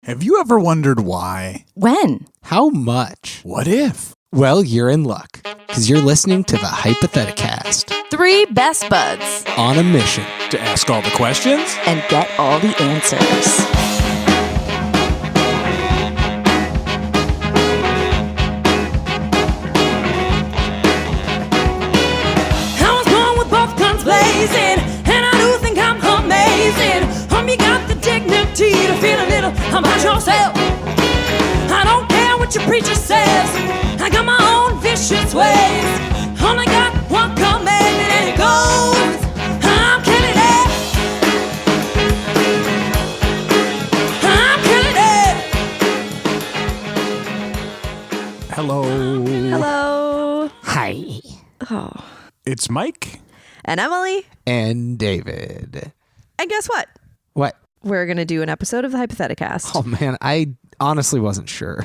Have you ever wondered why? When? How much? What if? Well, you're in luck, because you're listening to the Hypotheticast. 3 best buds. On a mission. To ask all the questions? And get all the answers. I was born with both guns blazing, and I do think I'm amazing. You got the dignity to feel a little about yourself. I don't care what your preacher says. I got my own vicious ways. Only got one commandment and it goes, I'm killing it. I'm killing it. Hello. Hello. Hi. Oh. It's Mike. And Emily. And David. And guess what? What? We're going to do an episode of the Hypotheticast. Oh, man, I honestly wasn't sure.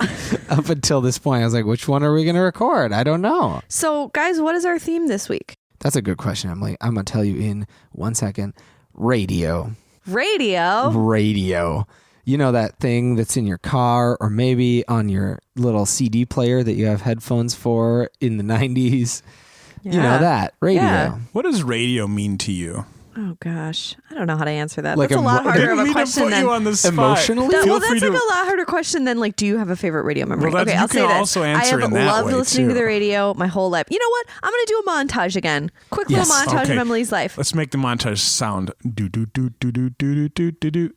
Up until this point, I was like, which one are we going to record? I don't know. So, guys, what is our theme this week? That's a good question, Emily. I'm going to tell you in 1 second. Radio. Radio? You know that thing that's in your car or maybe on your little CD player that you have headphones for in the 90s? Yeah. You know that. Radio. Yeah. What does radio mean to you? Oh, gosh. I don't know how to answer that. Like That's a lot harder of a Didn't mean question to put than... you on the spot. Emotionally? Feel Well, free that's like to- a lot harder question than, like, do you have a favorite radio memory? Well, Okay, you I'll can say this. also answer I have in that loved way, listening to too. the radio my whole life. You know what? I'm going to do a montage again. Quick Yes. little montage Okay. of Emily's life. Let's make the montage sound. Do do do do do do do do do.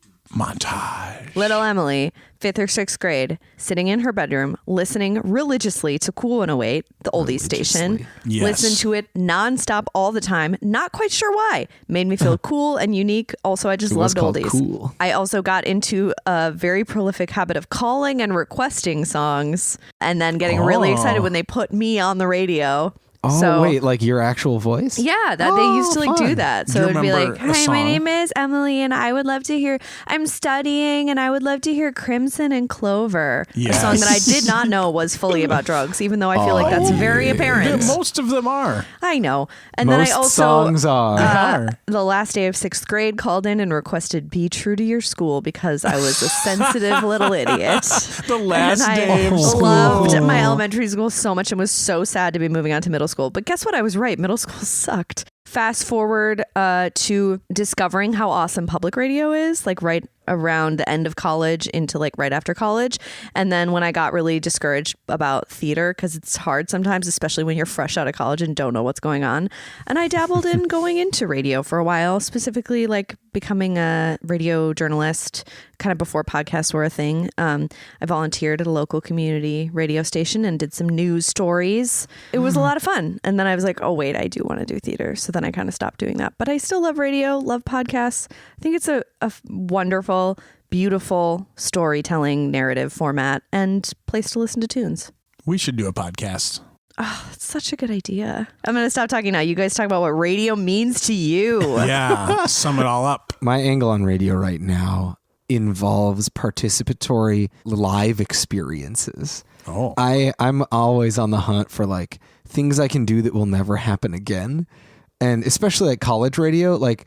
Montage. Little Emily, 5th or 6th grade, sitting in her bedroom, listening religiously to Cool 108, the oldies station. Yes. Listen to it nonstop all the time. Not quite sure why. Made me feel cool and unique. Also, I just It was loved called oldies. Cool. I also got into a very prolific habit of calling and requesting songs and then getting really excited when they put me on the radio. Oh, So- wait, like your actual voice? Yeah, that they used to like do fun. that. Do So you it'd be remember like, a "Hi, song? my name is Emily, and I would love to hear. I'm studying, and I would love to hear Crimson and Clover." Yes. A song that I did not know was fully about drugs, even though I feel like that's very apparent. Yeah, most of them are. I know. And Most then I also songs are. the last day of 6th grade called in and requested "Be True to Your School" because I was a sensitive little idiot. The last And day I of school. loved my elementary school so much and was so sad to be moving on to middle school. But guess what? I was right. Middle school sucked. Fast forward to discovering how awesome public radio is, like right around the end of college into like right after college. And then when I got really discouraged about theater, because it's hard sometimes, especially when you're fresh out of college and don't know what's going on. And I dabbled in going into radio for a while, specifically like becoming a radio journalist kind of before podcasts were a thing. I volunteered at a local community radio station and did some news stories. It was a lot of fun. And then I was like, oh, wait, I do want to do theater. So then I kind of stopped doing that. But I still love radio, love podcasts. I think it's a wonderful, beautiful storytelling narrative format and place to listen to tunes. We should do a podcast. Oh, that's such a good idea. I'm going to stop talking now. You guys talk about what radio means to you. Yeah, sum it all up. My angle on radio right now involves participatory live experiences. Oh. I'm always on the hunt for like things I can do that will never happen again. And especially like college radio, like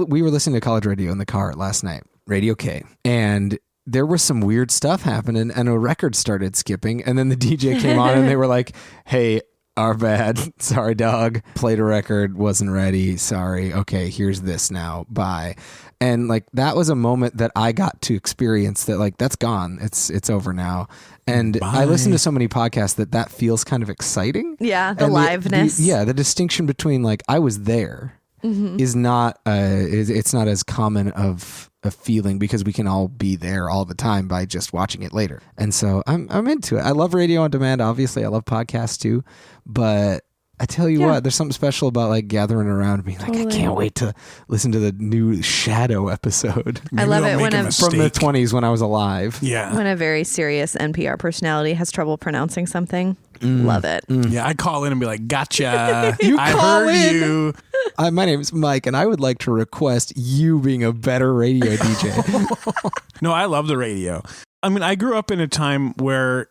we were listening to college radio in the car last night, Radio K, and there was some weird stuff happening and a record started skipping and then the DJ came on and they were like, hey, our bad. Sorry, dog. Played a record, wasn't ready. Sorry. Okay, here's this now. Bye. And like that was a moment that I got to experience that like that's gone. It's over now. And Bye. I listen to so many podcasts that feels kind of exciting. Yeah, the And liveness. the distinction between like I was there is not it's not as common of a feeling because we can all be there all the time by just watching it later. And so I'm into it. I love radio on demand. Obviously, I love podcasts too, but I tell you what, there's something special about like gathering around and being like, I can't wait to listen to the new Shadow episode. I love Maybe it I'll when make a a- mistake. From the 20s when I was alive. Yeah. When a very serious NPR personality has trouble pronouncing something. Love it. Yeah, I call in and be like, gotcha. You I call heard in. you. My name is Mike, and I would like to request you being a better radio DJ. No, I love the radio. I mean, I grew up in a time where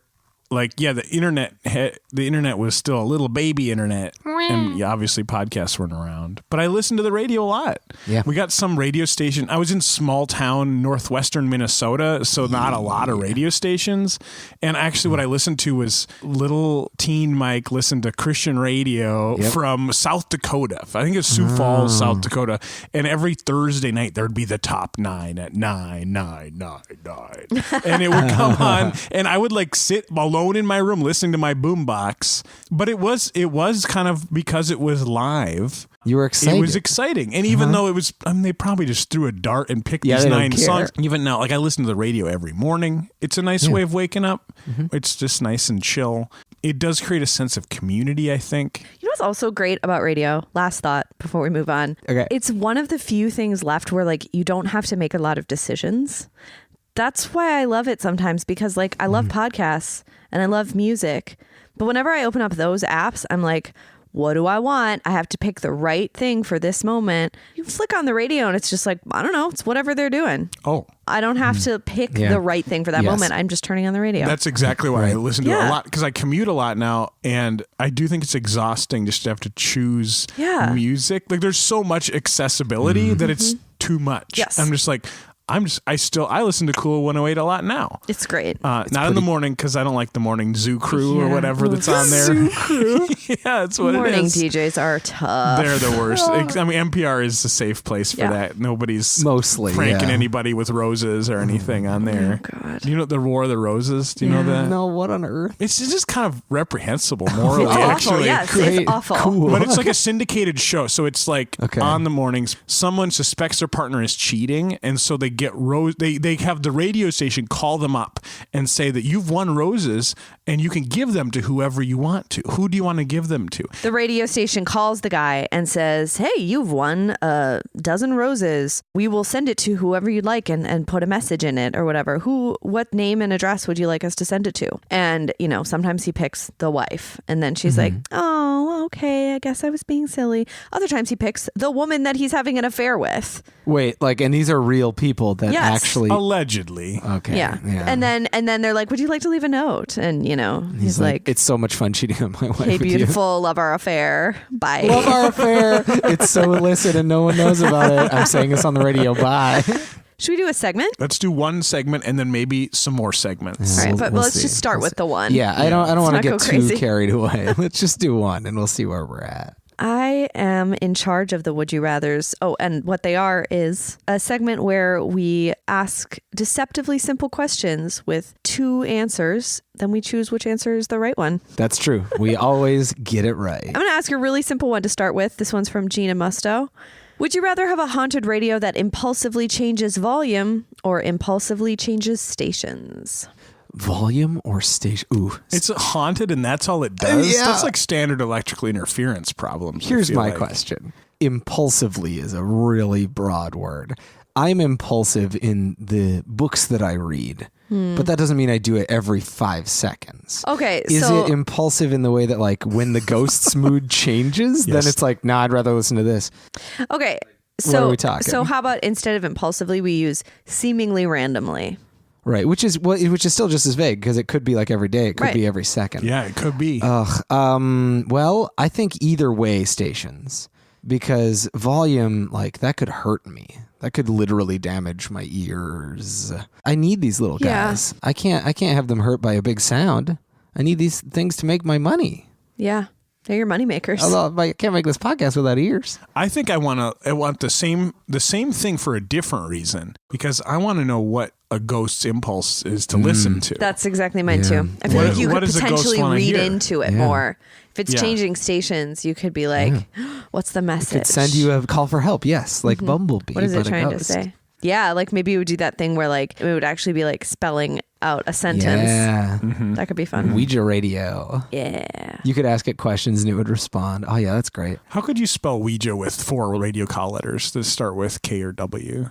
the internet was still a little baby internet, and obviously podcasts weren't around. But I listened to the radio a lot. Yeah, we got some radio station. I was in small town northwestern Minnesota, so not a lot of radio stations. And actually, what I listened to was little teen Mike listened to Christian radio from South Dakota. I think it's Sioux Falls, South Dakota. And every Thursday night there'd be the top 9 at 9, and it would come on, and I would like sit alone in my room listening to my boombox. But it was kind of, because it was live, you were excited. It was exciting. And even though it was, they probably just threw a dart and picked these 9 songs. Even now, like I listen to the radio every morning. It's a nice way of waking up. It's just nice and chill. It does create a sense of community, I think. You know what's also great about radio? Last thought before we move on. Okay. It's one of the few things left where like you don't have to make a lot of decisions. That's why I love it sometimes, because like I love podcasts and I love music. But whenever I open up those apps, I'm like, what do I want? I have to pick the right thing for this moment. You flick on the radio and it's just like, I don't know. It's whatever they're doing. Oh. I don't have to pick the right thing for that moment. I'm just turning on the radio. That's exactly why I listen to it a lot, because I commute a lot now, and I do think it's exhausting just to have to choose music. Like there's so much accessibility that it's too much. Yes. I'm just like, I listen to Cool 108 a lot now. It's great. Not in the morning, because I don't like the morning Zoo Crew or whatever that's on there. Zoo Crew. Yeah, that's what Morning it is. DJs are tough. They're the worst. I mean, NPR is a safe place for that. Nobody's mostly pranking anybody with roses or anything on there. Oh, God. Do you know the War of the Roses? Do you know that? No, what on earth? It's just kind of reprehensible morally, It's awful. actually. Yes, Great. it's awful. Cool. But it's like a syndicated show. So it's like on the mornings, someone suspects their partner is cheating, and so they get they have the radio station call them up and say that you've won roses and you can give them to whoever you want to. Who do you want to give them to? The radio station calls the guy and says, hey, you've won a dozen roses. We will send it to whoever you'd like and put a message in it or whatever. What name and address would you like us to send it to? And, you know, sometimes he picks the wife and then she's like, oh, okay, I guess I was being silly. Other times he picks the woman that he's having an affair with. Wait, like, and these are real people that actually allegedly. Okay. Yeah. And then they're like, would you like to leave a note? And, you know, he's like, it's so much fun cheating on my wife. hey, with beautiful, love our affair. Bye. you. Love our affair. It's so illicit and no one knows about it. I'm saying this on the radio. Bye. Should we do a segment? Let's do one segment and then maybe some more segments. All right, but We'll let's see. just start with the one. Yeah, I don't want to not get go too crazy. carried away. Let's just do one and we'll see where we're at. I am in charge of the Would You Rathers. Oh, and what they are is a segment where we ask deceptively simple questions with 2 answers. Then we choose which answer is the right one. That's true. We always get it right. I'm going to ask a really simple one to start with. This one's from Gina Musto. Would you rather have a haunted radio that impulsively changes volume or impulsively changes stations? Volume or station? Ooh. It's haunted and that's all it does? Yeah. That's like standard electrical interference problems. I Here's feel my like. question. Impulsively is a really broad word. I'm impulsive in the books that I read, but that doesn't mean I do it every 5 seconds. Okay, Is it impulsive in the way that like when the ghost's mood changes, then Yes. it's like, nah, I'd rather listen to this. Okay. What are we talking? So how about instead of impulsively, we use seemingly randomly? Right, which is still just as vague because it could be like every day, it could Right. be every second. Yeah, it could be. Well, I think either way stations, because volume, like that could hurt me. That could literally damage my ears. I need these little Yeah. guys. I can't have them hurt by a big sound. I need these things to make my money. Yeah. They're your moneymakers. Although I can't make this podcast without ears. I think I want the same thing for a different reason, because I want to know what a ghost's impulse is to listen to. That's exactly mine too. I feel What- like you what could does the ghost potentially wanna read hear? into it Yeah. more. If it's Yeah. changing stations, you could be like, what's the message? Could send you a call for help. Yes, like Bumblebee. What is it but a trying to ghost. say? Yeah, like maybe it would do that thing where like it would actually be like spelling out a sentence. Yeah. That could be fun. Ouija radio. Yeah. You could ask it questions and it would respond. Oh yeah, that's great. How could you spell Ouija with 4 radio call letters that start with K or W?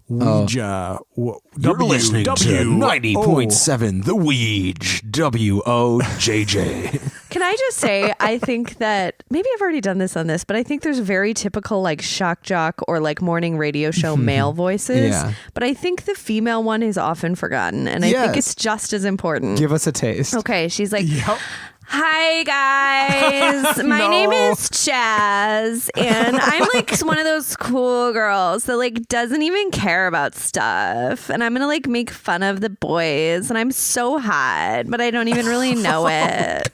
Ouija. You're listening to 90.7 The WEEJ WOJJ. Can I just say, I think that maybe I've already done this on this, but I think there's very typical like shock jock or like morning radio show male voices. Yeah. But I think the female one is often forgotten. And I think it's just as important. Give us a taste. Okay. She's like, Yep. hi guys, my name is Chaz, and I'm like one of those cool girls that like doesn't even care about stuff, and I'm gonna like make fun of the boys, and I'm so hot, but I don't even really know it.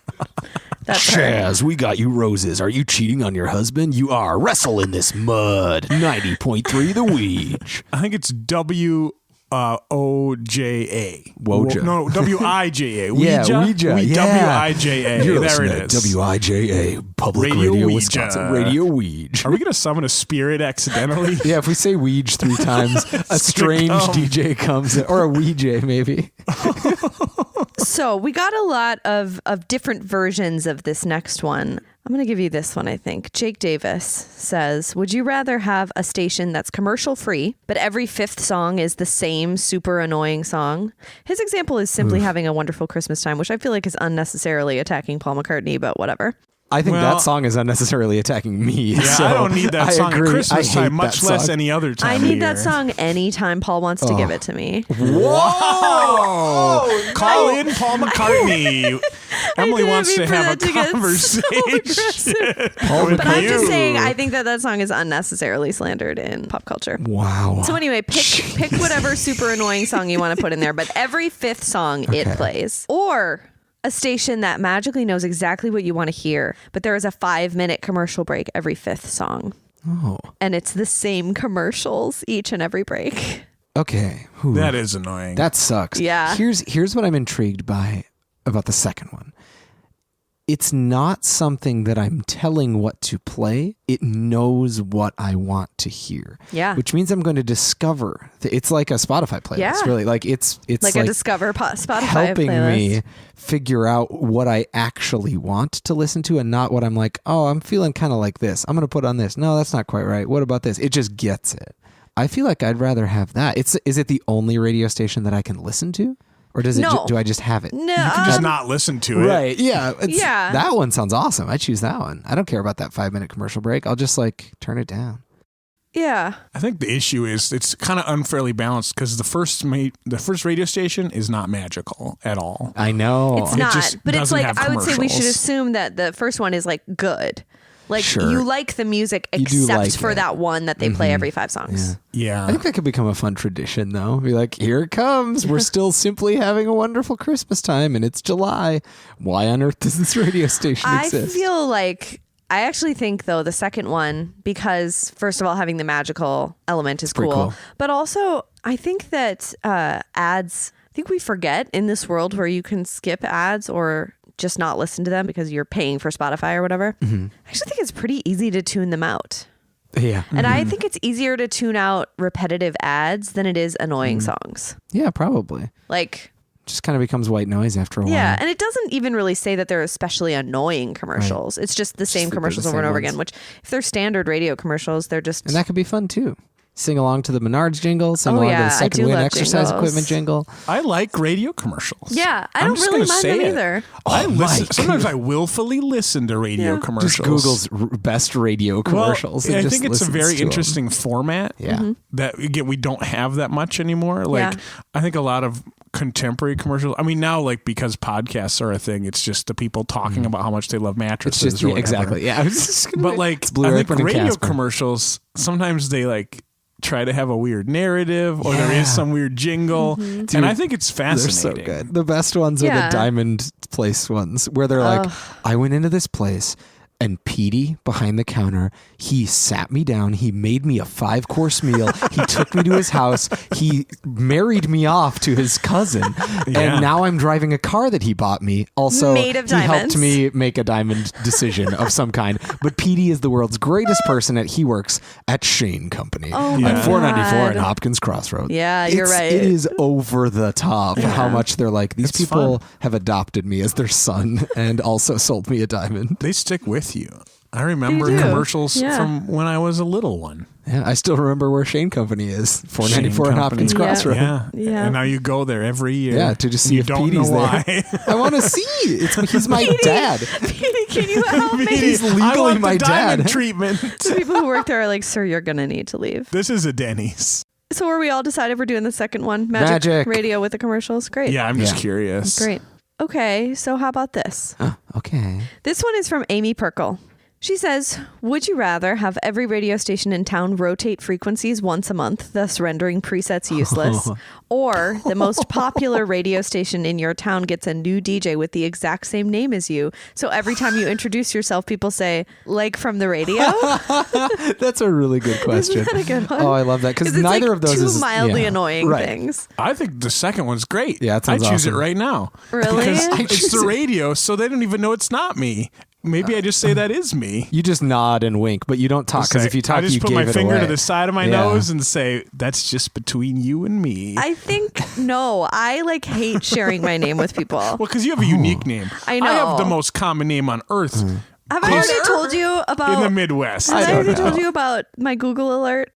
That's her. Chaz, we got you roses. Are you cheating on your husband? You are. Wrestle in this mud. 90.3 the WEEJ. I think it's WOJA. Woja. No, WIJA. Yeah, Ouija? Ouija. Yeah. WIJA. You're There listening it to is. WIJA, Public Radio Radio, Ouija. Wisconsin. Radio WEEJ. Are we going to summon a spirit accidentally? Yeah, if we say WEEJ 3 times, a strange come. DJ comes in, or a Oui-Jay maybe. So we got a lot of different versions of this next one. I'm going to give you this one, I think. Jake Davis says, would you rather have a station that's commercial free, but every fifth song is the same super annoying song? His example is simply having a wonderful Christmas time, which I feel like is unnecessarily attacking Paul McCartney, but whatever. I think Well- that song is unnecessarily attacking me. Yeah, so I don't need that I song agree. at Christmas I hate time, much that less song. any other time. I of need that year. song anytime Paul wants to give it to me. Whoa! Call in Paul McCartney. Emily didn't wants to mean for have a that to get so conversation. But I'm just you. saying, I think that song is unnecessarily slandered in pop culture. Wow. So anyway, pick whatever super annoying song you want to put in there, but every fifth song it plays. Or a station that magically knows exactly what you want to hear, but there is a 5-minute commercial break every fifth song. Oh. And it's the same commercials each and every break. Okay. Whew. That is annoying. That sucks. Yeah. Here's what I'm intrigued by about the second one. It's not something that I'm telling what to play. It knows what I want to hear. Yeah. Which means I'm going to discover. It's like a Spotify playlist, Yeah. really. Like it's Like a Discover Spotify helping playlist. me figure out what I actually want to listen to and not what I'm like, oh, I'm feeling kind of like this. I'm going to put on this. No, that's not quite right. What about this? It just gets it. I feel like I'd rather have that. Is it the only radio station that I can listen to? Or does it? No. Do I just have it? No, you can just not listen to it. Right. Yeah. Yeah. That one sounds awesome. I choose that one. I don't care about that 5-minute commercial break. I'll just like turn it down. yeah. I think the issue is it's kind of unfairly balanced because the first radio station is not magical at all. I know. It's It not, just but it's doesn't like have I would say we should commercials. assume that the first one is like good. Like Sure. you like the music You do except like for it. that one that they play every 5 songs. Yeah. I think that could become a fun tradition, though. Be like, here it comes. We're still simply having a wonderful Christmas time, and it's July. Why on earth does this radio station I exist? feel like I actually think though the second one, because first of all having the magical element is pretty cool. but also I think that ads. I think we forget in this world where you can skip ads or just not listen to them because you're paying for Spotify or whatever. I actually think it's pretty easy to tune them out. Yeah. And I think it's easier to tune out repetitive ads than it is annoying songs. Yeah, probably. Like, Just kind of becomes white noise after a while. yeah. And it doesn't even really say that they're especially annoying commercials. It's just the same that they're commercials the over and same over ones. again, which if they're standard radio commercials, they're just. And that could be fun, too. Sing along to the Menards jingle, sing Oh, along yeah, to the I Second do Wind love exercise jingles. equipment jingle. I like radio commercials. Yeah, I I'm don't just really gonna mind say them it. either. I listen. Mike. Sometimes I willfully listen to radio Yeah. commercials. Just Google's best radio commercials. Well, and I just think it's a listens very to 'em. interesting format. Yeah. That again we don't have that much anymore. Like Yeah. I think a lot of contemporary commercials. I mean now like because podcasts are a thing, it's just the people talking about how much they love mattresses. It's just, or yeah, whatever. exactly. Yeah. I was just gonna But like it's Blue I think Apron and radio Casper. commercials sometimes they like try to have a weird narrative or there Yeah. is some weird jingle, Mm-hmm. and I think it's They're fascinating. so good. The best ones are Yeah. the Diamond Place ones where they're like, I went into this place and Petey behind the counter, he sat me down. He made me a 5-course meal. He took me to his house. He married me off to his cousin. Yeah. And now I'm driving a car that he bought me. Also, Made of he helped diamonds. me make a diamond decision of some kind. But Petey is the world's greatest person he works at Shane Company Oh my at 494 God. in Hopkins Crossroads. Yeah, you're right. It is over the top how much they're like, these It's people fun. have adopted me as their son and also sold me a diamond. They stick with you. I remember They do. commercials Yeah. from when I was a little one. Yeah, I still remember where Shane Company is. 494 Shane and Hopkins Company. Crossroad. Yeah. Yeah. And now you go there every year. Yeah, to just see you if don't Petey's know there. why. I want to see. He's my dad. Petey, can you help me? He's I legally want my the diamond dad. treatment. The people who work there are like, sir, you're going to need to leave. This is a Denny's. So are we all decided we're doing the second one? Magic. Radio with the commercials? Great. Yeah, I'm just Yeah. curious. Great. Okay, so how about this? Okay. This one is from Amy Perkle. She says, would you rather have every radio station in town rotate frequencies once a month, thus rendering presets useless, or the most popular radio station in your town gets a new DJ with the exact same name as you, so every time you introduce yourself, people say, like from the radio? That's a really good question. Isn't that a good one? Oh, I love that because it's neither like of those two is mildly annoying right. things. I think the second one's great. Yeah, that I sounds choose awesome. it right now. Really? Because I it's the radio, so they don't even know it's not me. Maybe I just say that is me. You just nod and wink, but you don't talk because if you talk, I just you put gave my it finger away. to the side of my Yeah. nose and say, that's just between you and me. I think, no, I like hate sharing my name with people. Well, because you have a unique name. I know. I have the most common name on earth Mm. Have I already told you about... in the Midwest. Have I don't already know. told you about my Google alert?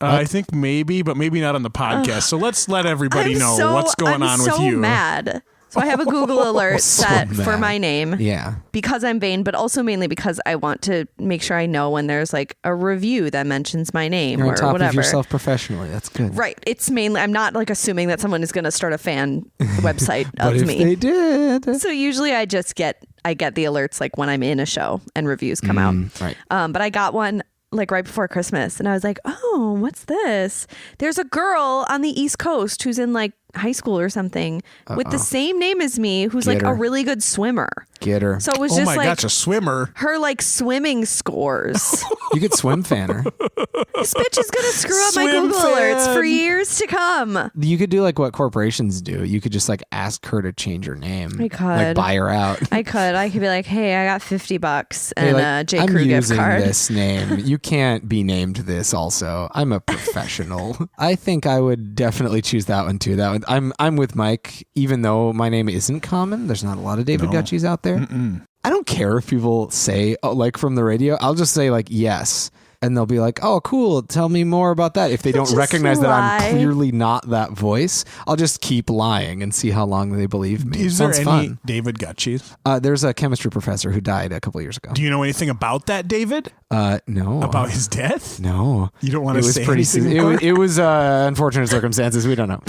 I think maybe, but maybe not on the podcast. So let's let everybody I'm know so- what's going I'm on with so you. mad. So I have a Google alert So set for mad. my name Yeah. because I'm vain, but also mainly because I want to make sure I know when there's like a review that mentions my name You're or on top whatever. of yourself professionally. That's good. Right. It's mainly, I'm not like assuming that someone is going to start a fan website But of if me. they did, So usually I get the alerts like when I'm in a show and reviews come out. right. But I got one like right before Christmas and I was like, oh, what's this? There's a girl on the East Coast who's in like high school or something with the same name as me who's Get like her. a really good swimmer. Get her. So it was Oh just my like gosh, a swimmer. her like swimming scores. You could swim fan her. This bitch is gonna screw up my Swim Google alerts fan. for years to come. You could do like what corporations do. You could just like ask her to change her name. I could. Like buy her out. I could be like, hey, I got $50 Hey, and like, a J. I'm Crew gift using card. this name. You can't be named this also. I'm a professional. I think I would definitely choose that one too. That one I'm with Mike, even though my name isn't common. There's not a lot of David Gutchies out there. I don't care if people say like from the radio. I'll just say like yes. And they'll be like, oh, cool. Tell me more about that. If they don't Just recognize that lie. I'm clearly not that voice, I'll just keep lying and see how long they believe me. Is there Sounds any fun. David Gutchies? There's a chemistry professor who died a couple years ago. Do you know anything about that, David? No. About his death? No. You don't want It to was say pretty. anything It, more? was- it was unfortunate circumstances. We don't know.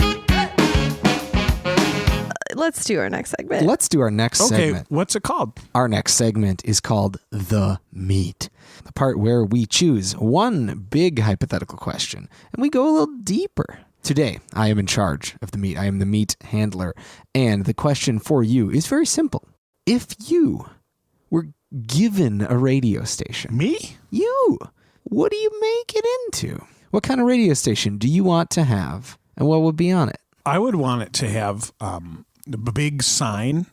Let's do our next segment. Let's do our next Okay, segment. what's it called? Our next segment is called The Meat, the part where we choose one big hypothetical question and we go a little deeper. Today, I am in charge of the meat. I am the meat handler. And the question for you is very simple. If you were given a radio station, Me? what do you make it into? What kind of radio station do you want to have and what would be on it? I would want it to have the big sign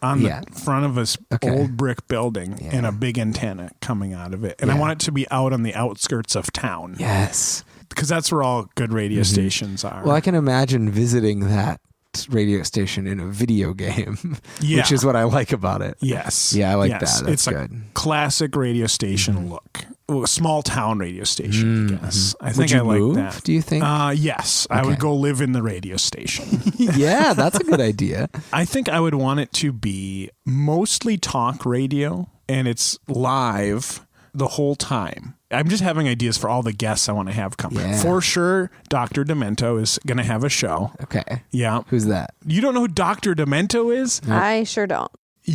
on Yeah. the front of this Okay. old brick building and a big antenna coming out of it. And I Yeah. want it to be out on the outskirts of town. Yes. Because that's where all good radio stations are. Well, I can imagine visiting that radio station in a video game, Yeah. which is what I like about it. Yes. Yeah, I like Yes. that. That's It's a good. classic radio station look. Well, a small town radio station, I guess. I Would think you I like move, that. do you think? Yes. I Okay. would go live in the radio station. Yeah, that's a good idea. I think I would want it to be mostly talk radio and it's live the whole time. I'm just having ideas for all the guests I want to have come. Yeah. For sure, Dr. Demento is going to have a show. Okay. Yeah. Who's that? You don't know who Dr. Demento is? I sure don't.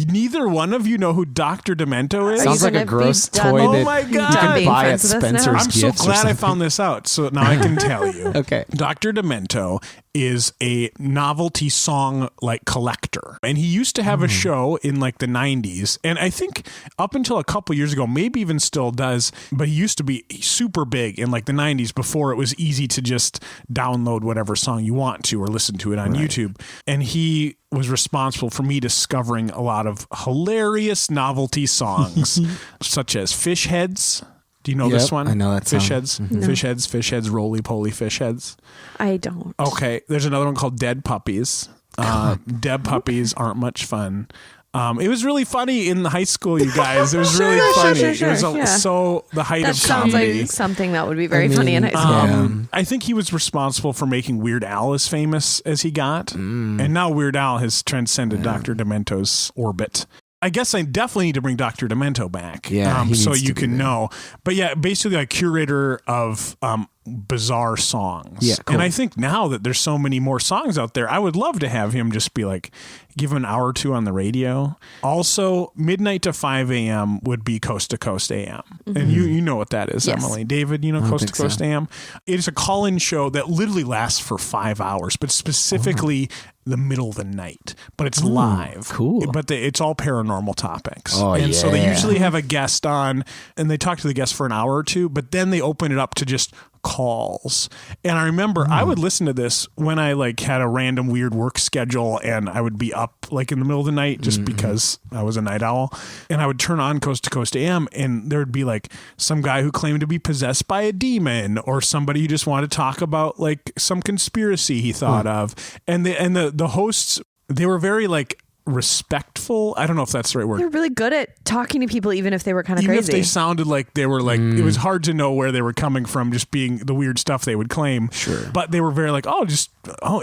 Neither one of you know who Dr. Demento is? Are Sounds you like a gonna be gross done- toy Oh that my you God. can Being buy at friends with us now? Spencer's I'm so Gifts or glad I something. found this out. So now I can tell you. Okay. Dr. Demento is a novelty song like collector. And he used to have a show in like the 90s. And I think up until a couple years ago, maybe even still does, but he used to be super big in like the 90s before it was easy to just download whatever song you want to or listen to it on YouTube. And he was responsible for me discovering a lot of hilarious novelty songs, such as Fish Heads. Do you know Yep, this one? I know that Fish song. Heads, Fish Heads, Roly Poly Fish Heads. I don't. Okay, there's another one called Dead Puppies. Dead Puppies aren't much fun. It was really funny in the high school, you guys. It was really funny. Sure, It was yeah. so the height That of sounds comedy. like something that would be very funny in high school. I think he was responsible for making Weird Al as famous as he got. And now Weird Al has transcended Dr. Demento's orbit. I guess I definitely need to bring Dr. Demento back. Yeah, he so needs to you be can there. know. But yeah, basically a curator of bizarre songs. Yeah, cool. And I think now that there's so many more songs out there, I would love to have him just be like, give him an hour or two on the radio. Also, midnight to 5 a.m. would be Coast to Coast AM. And you know what that is, Yes. Emily. David, you know Coast to think Coast so. AM? It is a call-in show that literally lasts for 5 hours, but specifically the middle of the night. But it's live. cool. But it's all paranormal topics. Oh, and so they yeah. usually have a guest on, and they talk to the guest for an hour or two, but then they open it up to just calls. And I remember I would listen to this when I like had a random weird work schedule and I would be up like in the middle of the night just because I was a night owl, and I would turn on Coast to Coast AM and there would be like some guy who claimed to be possessed by a demon or somebody who just wanted to talk about like some conspiracy he thought of, and the hosts, they were very like respectful. I don't know if that's the right word. They're really good at talking to people, even if they were kind of Even crazy. if they sounded like they were like, it was hard to know where they were coming from, just being the weird stuff they would claim. Sure. But they were very like,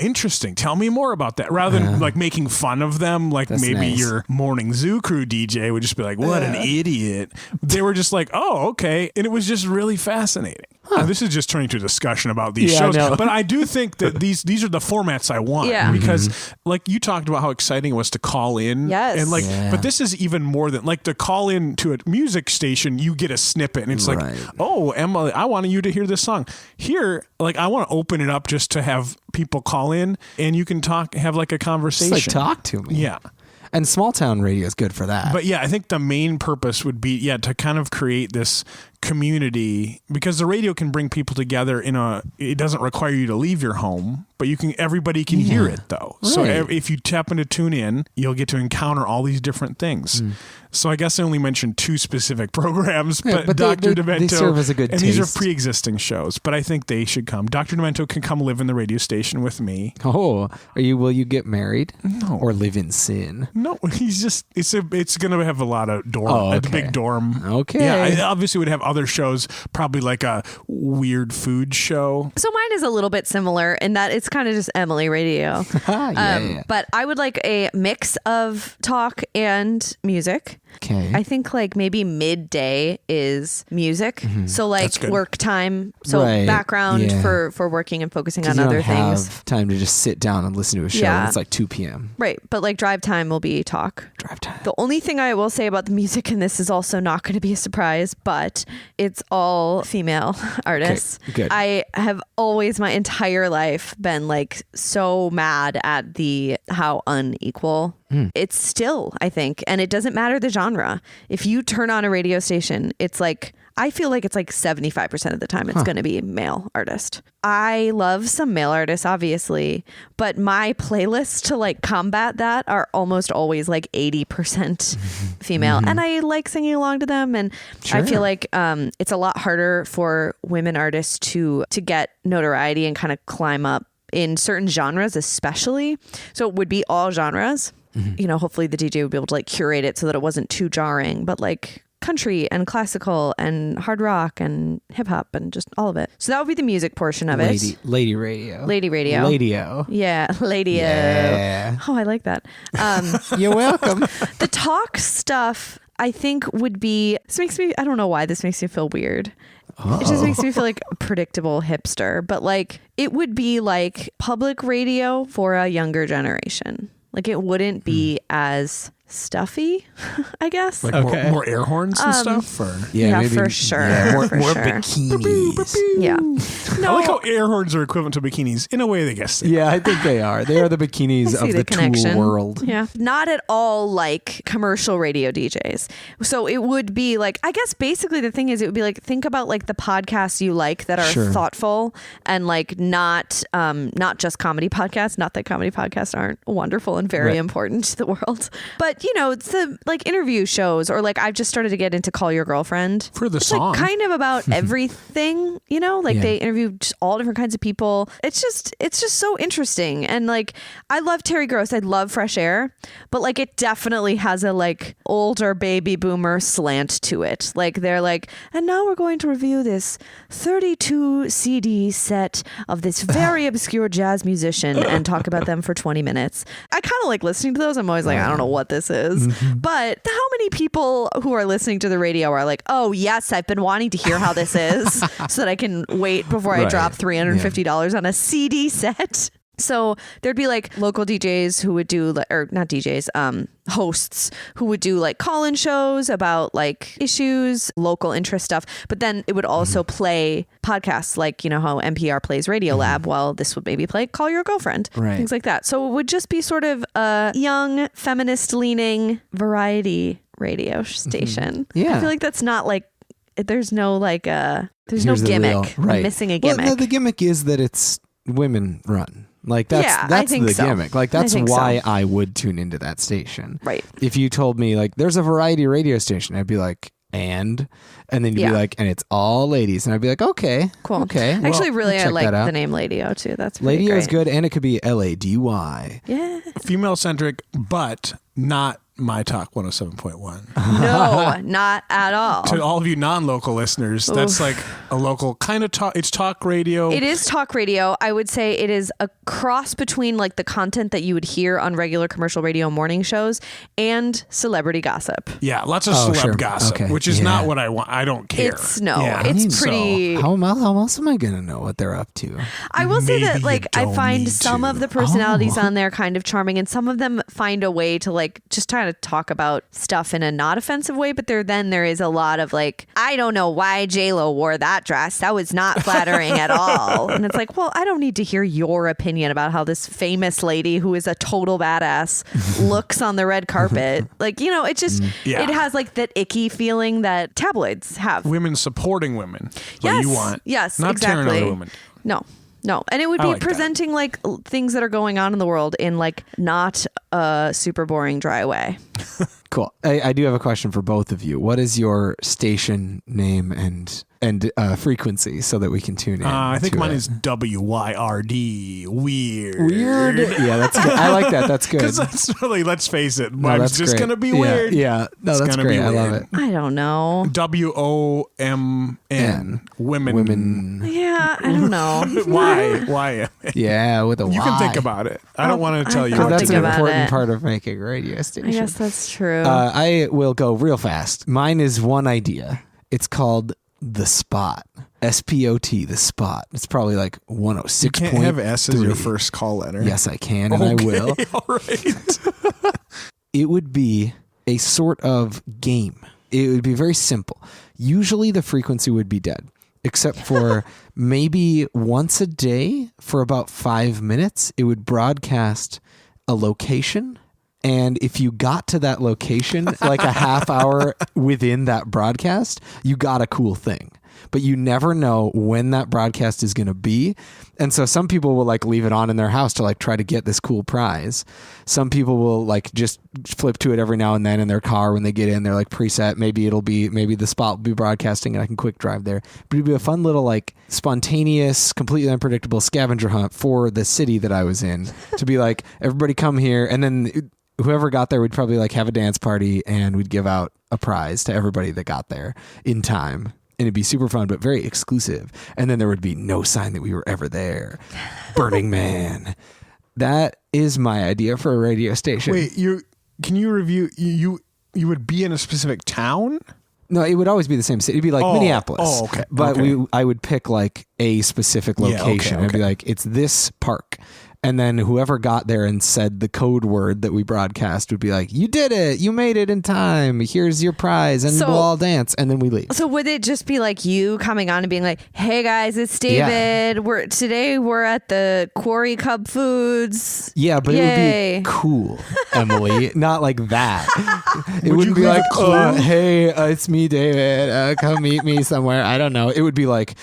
interesting. Tell me more about that. Rather than like making fun of them, like That's maybe nice. your morning zoo crew DJ would just be like, what an idiot. They were just like, oh, okay. And it was just really fascinating. Now, this is just turning to a discussion about these Yeah, I shows. know. But I do think that these are the formats I want. Yeah. Because like you talked about how exciting it was to call in. Yes. And like, Yeah. but this is even more than like to call in to a music station, you get a snippet and it's like, Right. oh, Emily, I wanted you to hear this song. Here, like I want to open it up just to have people call in and you can have like a conversation. Just like talk to me. Yeah. And small town radio is good for that. But yeah, I think the main purpose would be, to kind of create this community, because the radio can bring people together it doesn't require you to leave your home, but everybody can hear it though. So Right. if you happen to tune in, you'll get to encounter all these different things. So I guess I only mentioned 2 specific programs, Yeah, but but Dr. they Demento, serve as a good and these are taste. pre-existing shows, but I think they should come. Dr. Demento can come live in the radio station with me. will you get married? No. Or live in sin? No, he's just it's going to have a lot of dorm, Oh, a okay. big dorm. Okay. Yeah, I obviously would have other shows, probably like a weird food show. So mine is a little bit similar in that it's kind of just Emily radio. Yeah. But I would like a mix of talk and music. Okay. I think like maybe midday is music. So like That's good. work time. So Right, background yeah. for working and focusing on you other don't have things. time to just sit down and listen to a show. Yeah. When it's like 2 p.m. Right. But like drive time will be talk. Drive time. The only thing I will say about the music in this is also not going to be a surprise, but it's all female artists. good. I have always my entire life been like so mad at how unequal it's still, I think. And it doesn't matter the genre. If you turn on a radio station, it's like, I feel like it's like 75% of the time it's going to be male artist. I love some male artists, obviously, but my playlists to like combat that are almost always like 80% female. And I like singing along to them. And I feel like it's a lot harder for women artists to get notoriety and kind of climb up in certain genres, especially. So it would be all genres. You know, hopefully the DJ would be able to like curate it so that it wasn't too jarring, but like country and classical and hard rock and hip hop and just all of it. So that would be the music portion of it. Lady radio. Lady radio. Ladio. Yeah, lady. Yeah. Oh, I like that. You're welcome. The talk stuff, I think, would be. This makes me. I don't know why this makes me feel weird. It just makes me feel like a predictable hipster. But like, it would be like public radio for a younger generation. Like, it wouldn't be as stuffy, I guess. Like more air horns and stuff? Or? Yeah, for sure. Yeah, more For sure. bikinis. Yeah. I like how air horns are equivalent to bikinis. In a way, I guess. Yeah, I think they are. They are the bikinis I see of the connection. tool world. Yeah. Not at all like commercial radio DJs. So it would be like, I guess basically the thing is, it would be like, think about like the podcasts you like that are Sure. thoughtful and like not just comedy podcasts. Not that comedy podcasts aren't wonderful and very Right. important to the world, but But it's the like interview shows, or like I've just started to get into Call Your Girlfriend For the it's song. like kind of about everything, like Yeah. they interview just all different kinds of people. It's just so interesting. And like I love Terry Gross. I love Fresh Air, but like it definitely has a like older baby boomer slant to it. Like they're like, and now we're going to review this 32 CD set of this very obscure jazz musician and talk about them for 20 minutes. I kind of like listening to those. I'm always like, I don't know what this is. But how many people who are listening to the radio are like, oh yes, I've been wanting to hear how this is so that I can wait before I Right. drop $350 on a CD set. So there'd be like local DJs who would do, or not DJs, hosts who would do like call-in shows about like issues, local interest stuff. But then it would also play podcasts like, how NPR plays Radio Lab. Well, this would maybe play Call Your Girlfriend, Right. things like that. So it would just be sort of a young, feminist-leaning variety radio station. Yeah. I feel like that's not like, there's no like, there's Here's no the gimmick. real- right. I'm missing a Well, gimmick. no, the gimmick is that it's women run. Like that's Yeah, I that's think the so. gimmick. Like that's I think why so. I would tune into that station. Right. If you told me like there's a variety radio station, I'd be like, and then you'd Yeah. be like, and it's all ladies, and I'd be like, okay, Cool. okay. well, Actually, really, I'll I check like that out. the name Ladio too. That's pretty Ladio is great. good, and it could be LADY. Yeah. Female centric, but not My Talk 107.1. No, not at all. To all of you non-local listeners, that's like a local kind of talk. It's talk radio. It is talk radio. I would say it is a cross between like the content that you would hear on regular commercial radio morning shows and celebrity gossip. Yeah, lots of Oh, celeb sure. gossip, Okay. which is Yeah. not what I want. I don't care. It's no, Yeah. it's So, pretty. How else am I gonna know what they're up to? I will say Maybe that you like I don't find need some to. of the personalities Oh. on there kind of charming, and some of them find a way to like just try to talk about stuff in a not offensive way. But there is a lot of like, I don't know why J-Lo wore that dress. That was not flattering at all. And it's like, well, I don't need to hear your opinion about how this famous lady who is a total badass looks on the red carpet. Like, it just Yeah. it has like that icky feeling that tabloids have. women supporting women. What Yes. you want. Yes, Not exactly. tearing other women. No. And it would I be like that. presenting like things that are going on in the world in like not a super boring, dry way. Cool. I do have a question for both of you. What is your station name and frequency so that we can tune in? I think to mine it? is WYRD. Weird. Weird. Yeah, that's good. I like that. That's good. Because that's really, let's face it, No, mine's that's just great. going to be Yeah, weird. Yeah. No, It's that's gonna be great. I love weird. it. I don't know. WOMN. Women. Women. Yeah, I don't know. Why? Yeah, with a You Y. can think about it. I don't want to tell you I'll what That's to think an do. about important it. part of making a radio I station. guess that's true. I will go real fast. Mine is one idea. It's called The Spot. SPOT, The Spot. It's probably like 106. You can't have S as your first call letter. Yes, I can, and I will. All right. It would be a sort of game. It would be very simple. Usually the frequency would be dead, except for maybe once a day for about 5 minutes, it would broadcast a location. And if you got to that location like a half hour within that broadcast, you got a cool thing. But you never know when that broadcast is going to be. And so some people will like leave it on in their house to like try to get this cool prize. Some people will like just flip to it every now and then in their car when they get in. They're like preset. Maybe the spot will be broadcasting and I can quick drive there. But it'd be a fun little like spontaneous, completely unpredictable scavenger hunt for the city that I was in to be like, everybody come here. And then whoever got there would probably like have a dance party and we'd give out a prize to everybody that got there in time. And it'd be super fun, but very exclusive. And then there would be no sign that we were ever there. Burning Man. That is my idea for a radio station. Wait, can you review you would be in a specific town? No, it would always be the same city. It'd be like Minneapolis. Oh, okay. But Okay. I would pick like a specific Yeah, location. okay, It'd be okay. like, it's this park. And then whoever got there and said the code word that we broadcast would be like, you did it. You made it in time. Here's your prize. And So- we'll all dance. And then we leave. So would it just be like you coming on and being like, "Hey guys, it's David. We're at the Quarry Cub Foods." Yeah, but Yay. it would be cool, Emily. Not like that. It Would wouldn't you be leave like, it cool? hey, it's me, David. Come meet me somewhere. I don't know. It would be like,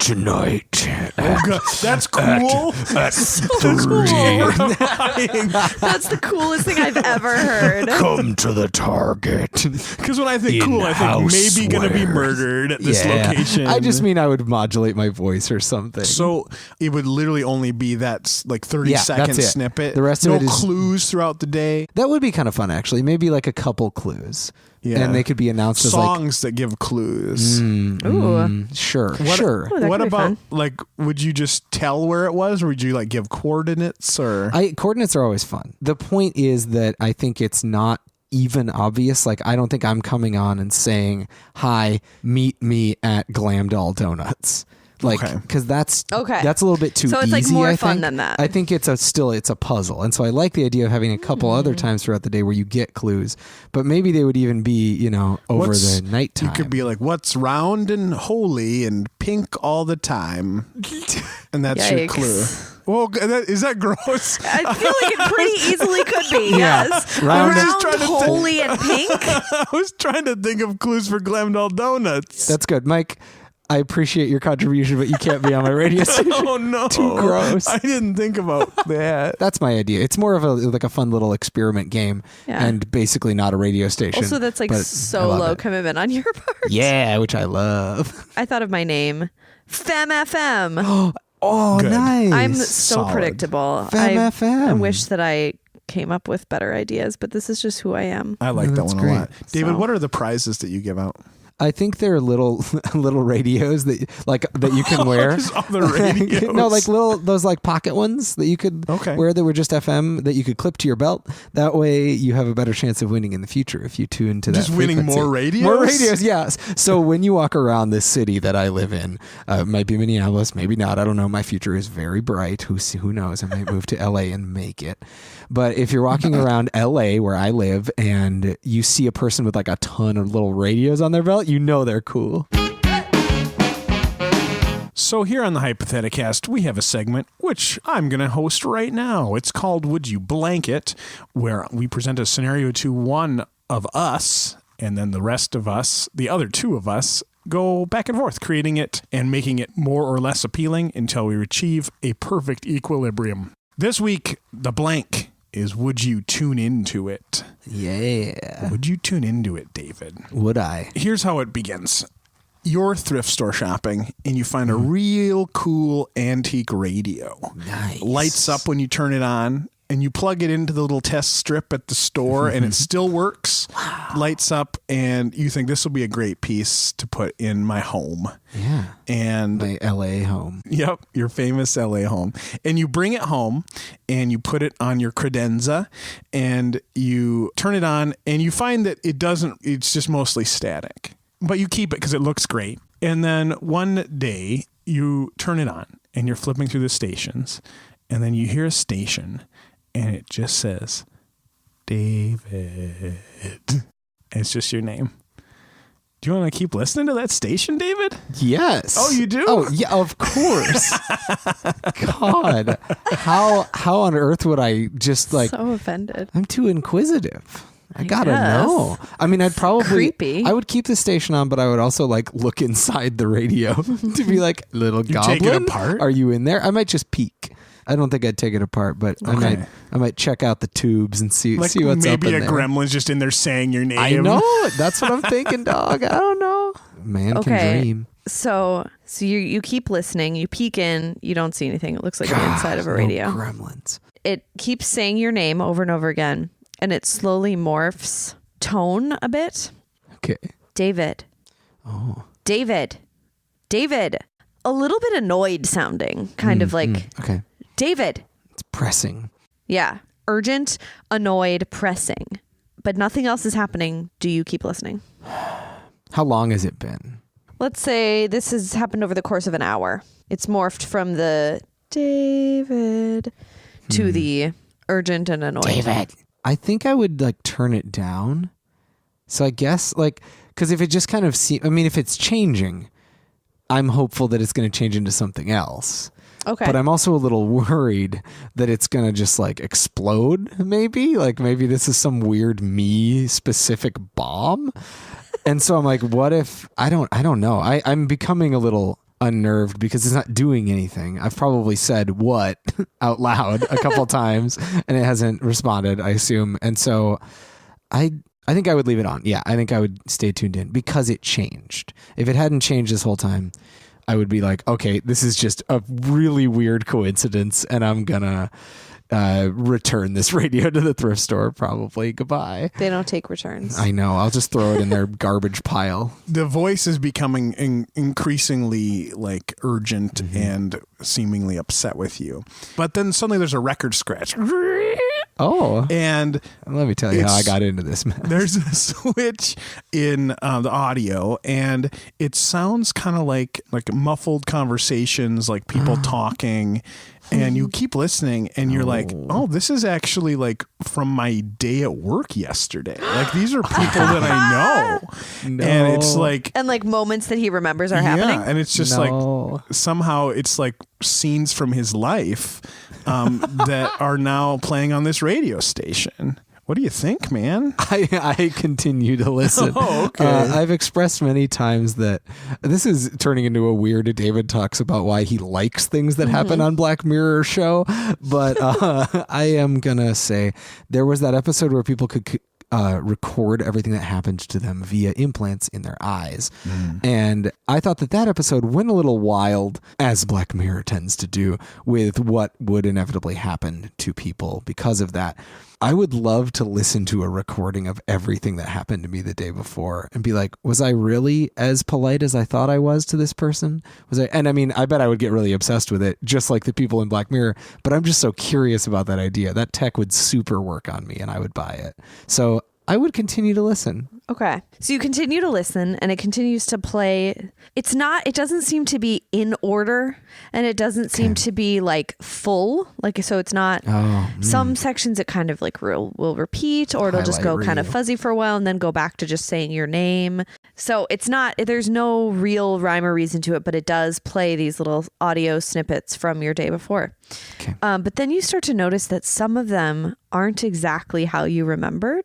Tonight. Oh, God. That's cool. That's horrifying. That's the coolest thing I've ever heard. Come to the target. Because when I think cool, I think maybe going to be murdered at this location. I just mean I would modulate my voice or something. So it would literally only be that like 30-second snippet. The rest of it is clues throughout the day. That would be kind of fun, actually. Maybe like a couple clues. Yeah. And they could be announced as songs that give clues. Sure. Ooh, what about like, would you just tell where it was, or would you like give coordinates? Or coordinates are always fun. The point is that I think it's not even obvious. Like, I don't think I'm coming on and saying, "Hi, meet me at Glam Doll Donuts." Like, because that's a little bit too easy. So it's like more fun than that. I think it's a puzzle, and so I like the idea of having a couple other times throughout the day where you get clues, but maybe they would even be over the nighttime. You could be like, "What's round and holy and pink all the time," and that's your clue. Well, is that gross? I feel like it pretty easily could be. Yes, round, holy, and pink. I was trying to think of clues for Glam Doll Donuts. That's good, Mike. I appreciate your contribution, but you can't be on my radio station. Oh no, too gross. I didn't think about that. That's my idea. It's more of a fun little experiment game, and basically not a radio station. Also, that's like so low commitment on your part. Yeah, which I love. I thought of my name, Femme FM. Oh, good. Nice. I'm so predictable. Femme FM. I wish that I came up with better ideas, but this is just who I am. I like that one a lot. David, what are the prizes that you give out? I think they're little radios that you can wear. Other radios? No, like those like pocket ones that you could wear that were just FM that you could clip to your belt. That way you have a better chance of winning in the future if you tune to that. Just winning frequency. more radios? More radios, yes. So when you walk around this city that I live in, it might be Minneapolis, maybe not. I don't know. My future is very bright. Who knows? I might move to LA and make it. But if you're walking around LA where I live and you see a person with like a ton of little radios on their belt, you know they're cool. So here on the Hypotheticast, we have a segment which I'm going to host right now. It's called Would You Blanket, where we present a scenario to one of us, and then the rest of us, the other two of us, go back and forth, creating it and making it more or less appealing until we achieve a perfect equilibrium. This week, the blank is would you tune into it? Yeah. Would you tune into it, David? Would I? Here's how it begins. You're thrift store shopping and you find a real cool antique radio. Nice. Lights up when you turn it on and you plug it into the little test strip at the store and it still works. Wow. Lights up and you think this will be a great piece to put in my home. Yeah. And my LA home. Yep, your famous LA home. And you bring it home and you put it on your credenza and you turn it on and you find that it's just mostly static. But you keep it because it looks great. And then one day you turn it on and you're flipping through the stations and then you hear a station and it just says, David. And it's just your name. Do you want to keep listening to that station, David? Yes. Oh, you do? Oh, yeah, of course. God, how on earth would I just like... So offended. I'm too inquisitive. I gotta know. I mean, I'd probably... Creepy. I would keep the station on, but I would also like look inside the radio to be like, little goblin, take it apart? Are you in there? I might just peek. I don't think I'd take it apart, but I might check out the tubes and see what's up in there. Maybe a gremlin's just in there saying your name. I know. That's what I'm thinking, dog. I don't know. Man can dream. So you keep listening. You peek in. You don't see anything. It looks like the inside of a radio. No gremlins. It keeps saying your name over and over again, and it slowly morphs tone a bit. Okay. David. Oh. David. A little bit annoyed sounding, kind of like. Okay. David. It's pressing. Yeah. Urgent, annoyed, pressing. But nothing else is happening. Do you keep listening? How long has it been? Let's say this has happened over the course of an hour. It's morphed from the David to the urgent and annoyed. David. I think I would like turn it down. So I guess like, because if it just kind of if it's changing, I'm hopeful that it's going to change into something else. Okay. But I'm also a little worried that it's going to just like explode maybe. Like maybe this is some weird me specific bomb. And so I'm like, what if I don't know. I'm becoming a little unnerved because it's not doing anything. I've probably said what out loud a couple times and it hasn't responded, I assume. And so I think I would leave it on. Yeah, I think I would stay tuned in because it changed. If it hadn't changed this whole time, I would be like, okay, this is just a really weird coincidence and I'm gonna return this radio to the thrift store probably. Goodbye. They don't take returns. I know. I'll just throw it in their garbage pile. The voice is becoming increasingly like urgent and seemingly upset with you. But then suddenly there's a record scratch. Oh. And let me tell you how I got into this mess. There's a switch in the audio and it sounds kind of like muffled conversations, like people talking. And you keep listening and you're like, oh, this is actually like from my day at work yesterday. Like these are people that I know. No. And it's like. And like moments that he remembers are happening. And it's just like somehow it's like scenes from his life that are now playing on this radio station. What do you think, man? I continue to listen. Oh, okay. I've expressed many times that this is turning into a weird David talks about why he likes things that happen on Black Mirror show. But I am going to say there was that episode where people could record everything that happened to them via implants in their eyes. And I thought that episode went a little wild, as Black Mirror tends to do, with what would inevitably happen to people because of that. I would love to listen to a recording of everything that happened to me the day before and be like, was I really as polite as I thought I was to this person? And I mean, I bet I would get really obsessed with it, just like the people in Black Mirror, but I'm just so curious about that idea. That tech would super work on me and I would buy it. So I would continue to listen. Okay. So you continue to listen and it continues to play. It doesn't seem to be in order and it doesn't seem to be like full. Like, so it's not some sections it kind of like will repeat or it'll just go kind of fuzzy for a while and then go back to just saying your name. So there's no real rhyme or reason to it, but it does play these little audio snippets from your day before. Okay. But then you start to notice that some of them aren't exactly how you remembered.